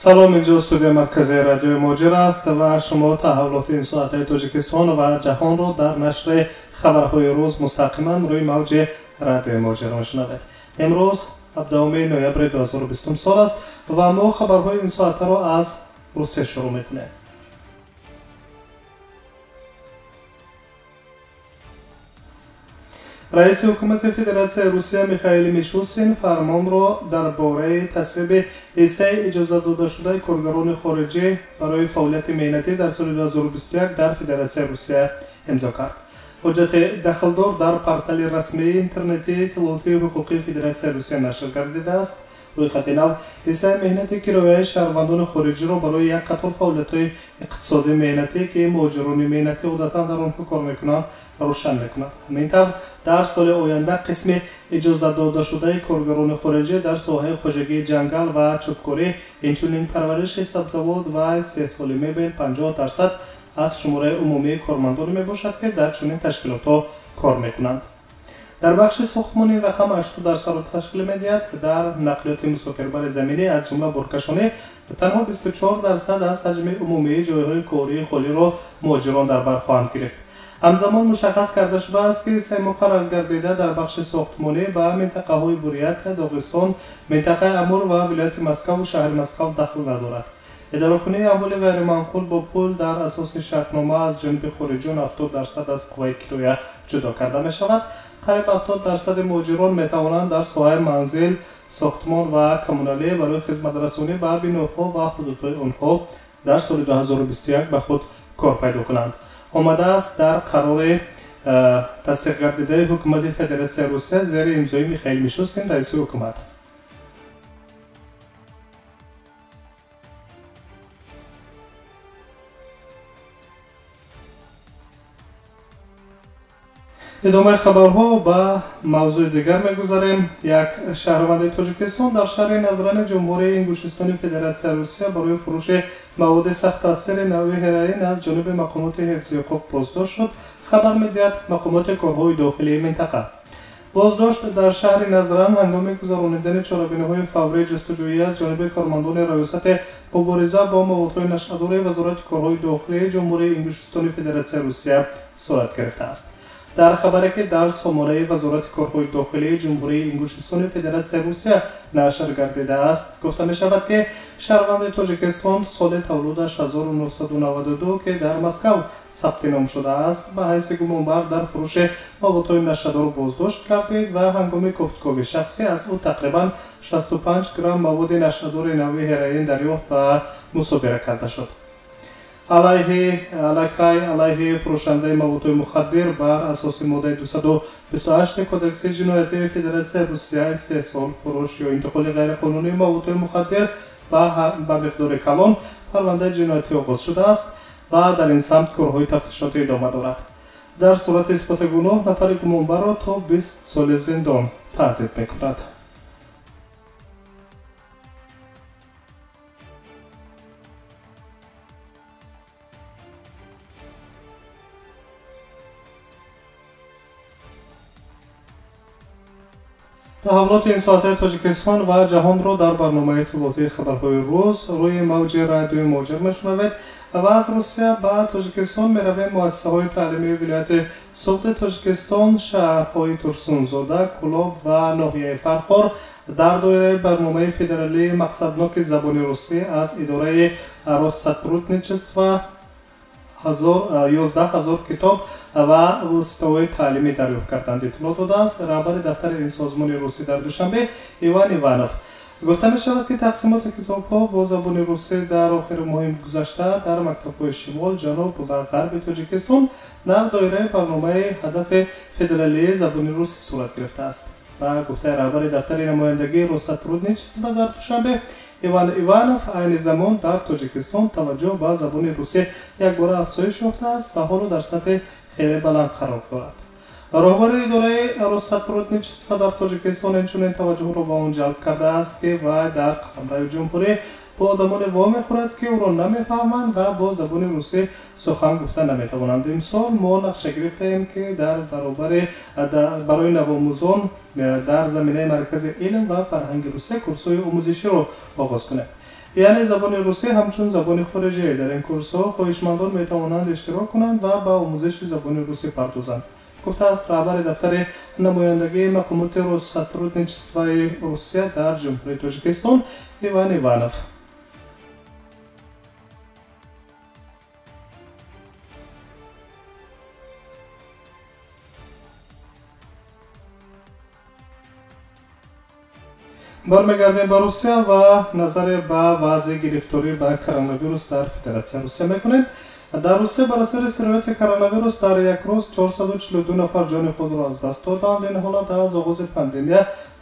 سلام، اینجا استودیو مرکزی رادیو موجر است و شما تحولات این ساعت تاجیکستان و جهان را در نشر خبرهای روز مستقیما روی موج رادیو موجر میشنوید. امروز 17 نوامبر 2020 سال است و ما خبرهای این ساعت را از روسیه شروع میکنیم. رئیس حکومت فدراسیون روسیه میخائیل میشوستین فرمان را درباره تصویب ایسه اجازه داده شده کارگران خارجی برای فعالیت مهنتی در سال 2021 در فدراسیون روسیه امضا کرد. حجت دخلدار در پورتال رسمی اینترنتی اطلاعاتی حقوقی فدراسیون روسیه نشر گردیده است. روی خط نو ایسه مهنتی کرایه شهروندان خارجی را برای یک قطار فعالیت‌های اقتصادی مهنتی که مهاجران مهنتی عادتاً در آنها کار میکنند روشن میکند. همینطور در سال آینده قسم اجازه داده شده کارگران خارجی در ساحه خشکی جنگل و چوبکاری اینچنین پرورش سبزیجات و 3 ساله بین 50% از شماره عمومی کارمندان میباشد که در چنین تشکیلات کار میکنند. در بخش ساختمانی رقم 8% را تشکیل می‌دهد که در نقلیات مسافربر زمینی از جمله بارکشانی تنها 24% از حجم عمومی جایهای کاری خالی را مهاجران در بر خواهند گرفت. همزمان مشخص کرده شده است که سه مقرر گردیده در بخش ساختمانی به منطقه های بوریت، داغستان، منطقه امور و ولایت مسکو و شهر مسکو دخل ندارد. اداره کنی اموال غیر منقول با پول در اساس شرطنامه از جانب خارجیان 70% از قوه کرایه جدا کرده می شود. قریب 70% مهاجران می توانند در ساحه منزل، ساختمان و کمونالی برای خدمت رسانی به بناها و حدودهای آنها در سال 2021 به خود کار پیدا کنند. آمده است در قرار تصدیق گردیده حکومت فدراسیون روسیه زیر امضای میخائیل میشوستین رئیس حکومت. ادامه خبرها به موضوع دیگر می‌گذاریم. یک شهروند تاجیکستان در شهر نزران جمهوری انگوشستان فدراسیون روسیه برای فروش مواد سخت تاثیر نوعی هروئین از جانب مقامات حفظ حقوق بازداشت شد. خبر می‌دهد مقامات کارهای داخلی منطقه بازداشت در شهر نزران هنگام گذراندن چاره‌بینی‌های فوری جستجویی از جانب کارمندان ریاست مبارزه با موادهای نشه‌دار وزارت کارهای داخلی جمهوری انگوشستان فدراسیون روسیه صورت گرفته است. در خبری که در سامانه وزارت کارهای داخلی جمهوری انگوشستان فدراسیون روسیه نشر گردیده است گفته می شود که شهروند تاجیکستان سال تولدش 1992 که در مسکو ثبت نام شده است به حیث گمانبر در فروش موادهای نشه‌دار بازداشت گردید و هنگام گفتگوی شخصی از او تقریبا 65 گرم مواد نشه‌دار نوعی هروئین دریافت و مصادره کرده شد. علیه فروشنده موادهای مخدر بر اساس ماده 228 کدکس جنایتی فدراسیون روسیه استحصال، فروش یا انتقال غیرقانونی موادهای مخدر به مقدار کلان پرونده جنایتی آغاز شده است و در این سمت کارهای تفتیشاتی ادامه دارد. در صورت اثبات گناه نفر گمانبر را تا 20 سال زندان تهدید می‌کند. تحولات این ساعت تاجیکستان و جهان را در برنامه اطلاعاتی خبرهای روز روی موج رادیو موجر میشنوید و از روسیه به تاجیکستان میرویم. مؤسسه‌های تعلیمی ولایت سوخت تاجیکستان، شهرهای ترسونزاده، کلاب و ناحیه فرخار در دایره برنامه فدرالی مقصدناک زبان روسی از اداره روساترودنیچstvo 11,000 کتاب و وسیله‌های تعلیمی دریافت کردند. اطلاع داده است رهبر دفتر این سازمان روسی در دوشنبه ایوان ایوانوف. گفته می شود که تقسیمات کتاب‌ها با زبان روسی در آخر ماه گذشته در مکتب‌های شمال، جنوب و غرب تاجیکستان در دایره برنامه هدف فدرالی زبان روسی صورت گرفته است. و گفته رهبر دفتر نمایندگی روساترودنیچstvo در دوشنبه ایوان ایوانوف این زمان در تاجیکستان توجه به زبان روسی یک بار افزایش یافته است و حالا در سطح خیلی بلند قرار دارد. راهبر اداره روساترودنیچstvo در تاجیکستان اینچنین توجه را به آن جلب کرده است که و در قلمرو جمهوری با آدمان وامی خورد که او را نمیفهمند و با زبان روسی سخن گفته نمیتوانند. امسال ما نقشه گرفتیم که برای نوآموزان در زمینه مرکز علم و فرهنگ روسی کورس‌های آموزشی را آغاز کنیم. یعنی زبان روسی همچون زبان خارجی در این کورس ها خواهشمندان می توانند اشتراک کنند و به آموزش زبان روسی پردازند. گفته است رهبر دفتر نمایندگی مقامات Россотрудничества روسیه در جمهوری تاجیکستان ایوان ایوانوف. برمیگردیم به روسیه و نظر به وضع گرفتاری به کرونا ویروس در فدراسیون روسیه میکنیم. در روسیه بر اثر سرایت کرونا ویروس در یک روز 442 نفر جان خود را از دست دادند. این حالت از آغاز پاندمی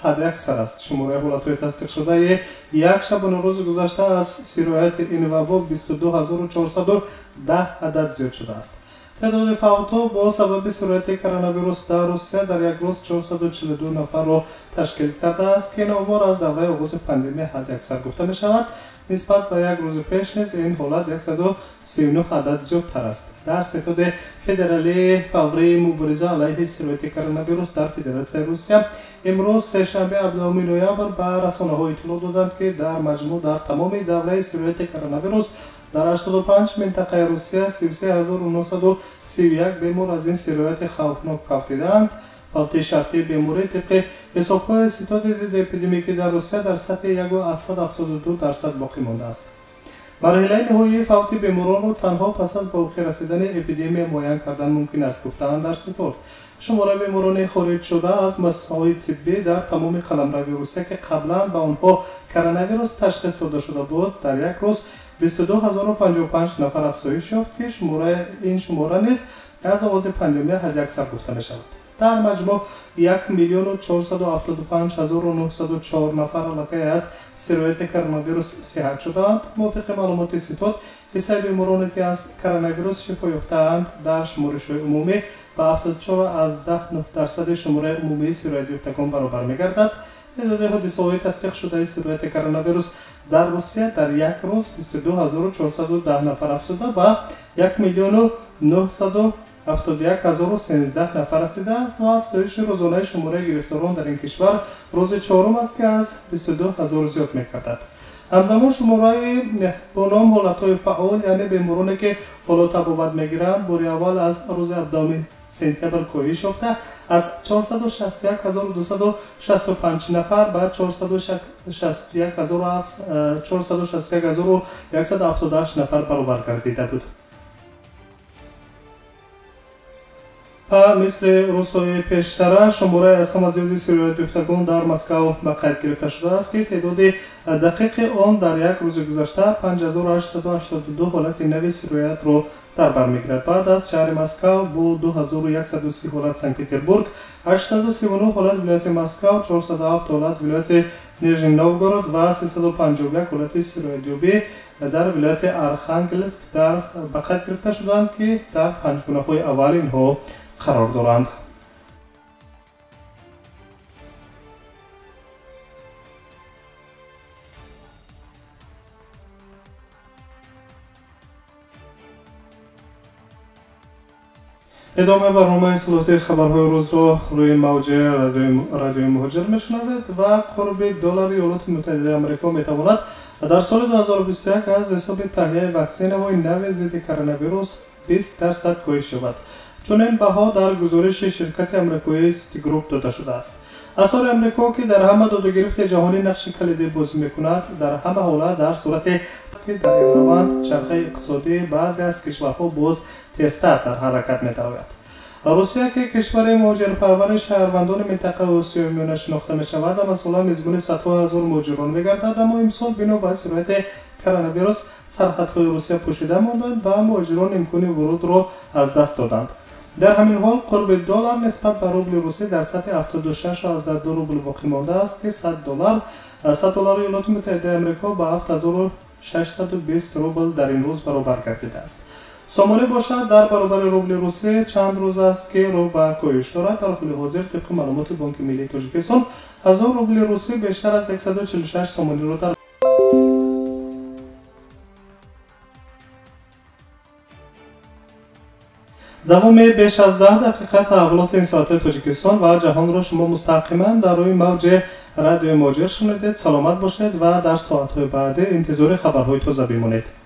حداکثر است. شماره حالت‌های تصدیق شده یک شبانه روز گذشته از سرایت این وبا 22410 عدد زیاد شده است. تعداد فوت‌ها با سبب سرایت کرونا ویروس در روسیه در یک روز 442 نفر را تشکیل کرده است که این آمار از دوره آغاز پاندمی حداکثر گفته می شود. نسبت به یک روز پیش نیز این حالت 139 عدد زیادتر است. در ستاد فدرالی فوری مبارزه علیه سرایت کرونا ویروس در فدراسیون روسیه امروز سه‌شنبه 17 نوامبر به رسانه‌ها اطلاع دادند که در مجموع در تمام دوره سرایت کرونا ویروس در 85 منطقه روسیه 33931 بیمار از این سرایت خوفناک فوت دیدند. فوت شرطی بیماری طبق حساب‌های ستاد ضد اپیدمیکی در روسیه در سطح 1.72% باقی مانده است. مرحله نهایی فوت بیماران را تنها پس از به اوج رسیدن اپیدمی معین کردن ممکن است گفتند در ستاد. شماره بیماران خارج شده از مؤسسه‌های طبی در تمام قلمرو روسیه که قبلا به آنها کرونا ویروس تشخیص داده شده بود در یک روز 22055 نفر افزایش یافت که این شماره نیز از آغاز پاندمی حداکثر گفته می شود. در مجموع 1,475,904 نفر علاقه از سرایت کرونا ویروس صحت شدند. موافق معلومات ستاد حساب بیمارانی که از کرونا ویروس شفا یافته‌اند در شمارش عمومی به 74.9% شماره عمومی سرایت یافتگان برابر می‌گردد. تعداد حادثه‌های تصدیق شده سرایت کرونا ویروس در روسیه در یک روز 22410 نفر افزوده به 1,971,013 نفر رسیده است و افزایش روزانه شماره گرفتاران در این کشور روز چهارم است که از 22000 زیاد می‌گردد. همزمان شماره با نام حالت‌های فعال یعنی بیمارانی که حالات تبابت می‌گیرند بار اول از روز 17 سپتامبر کاهش یافته از 461,265 نفر به 461,178 نفر برابر گردیده بود. مثل روزهای پیشتر شماره از زیادی سرایت یافتگان در مسکو به قید گرفته شده است که تعداد دقیق آن در یک روز گذشته 5882 حالت نوی سرایت را در بر میگیرد. بعد از شهر مسکو با 2130 حالت سنت پتربورگ، 839 حالت ولایت مسکو، 407 حالت ولایت نیژنی نوگورود و 351 حالت سرایت یابی در ولایت آرخانگلسک در به قید گرفته شدند که در پنجگانه‌های اول اینها قرار دارند. ادامه برنامه اطلاعاتی خبرهای روز را روی موج رادیوی مهاجر میشنوید و قرب دلار ایالات متحده آمریکا میتواند در سال 2021 از حساب تهیه واکسن و نو ضد کرونا ویروس 20% کاهش یابد. چنین بها در گزارش شرکت آمریکایی سیتی گروپ داده شده است. اثر آمریکا که در همه دادگرفت جهانی نقش کلیدی بازی میکند در همه حالت در صورت که در این روند چرخه اقتصادی بعضی از کشورها باز تیزتر در حرکت می‌دارد. روسیه که کشور مهاجرپرور شهروندان منطقه آسیای میانه شناخته می‌شود و مثلا میزبان صدها هزار مهاجران می‌گردد، اما امسال بنا به سرایت کرونا ویروس سرحدهای روسیه پوشیده ماندند و مهاجران امکان ورود را از دست دادند. در همین حال قرب دلار نسبت به روبل روسی در سطح 76 از 2 روبل باقی مانده است که 100 دلار ایالات متحده آمریکا با 7620 روبل در این روز برابر گردیده است. سامانه باشد در برابر روبل روسی چند روز است که رو به کاهش دارد. در حال حاضر طبق معلومات بانک ملی تاجیکستان 1000 روبل روسی بیشتر از 146 سامانه رو در دوام بیش از 10 دقیقه تحولات این ساعت تاجیکستان و جهان را شما مستقیما در روی موج رادیو مهاجر شنیدید. سلامت باشید و در ساعت‌های بعد انتظار خبرهای تازه بمانید.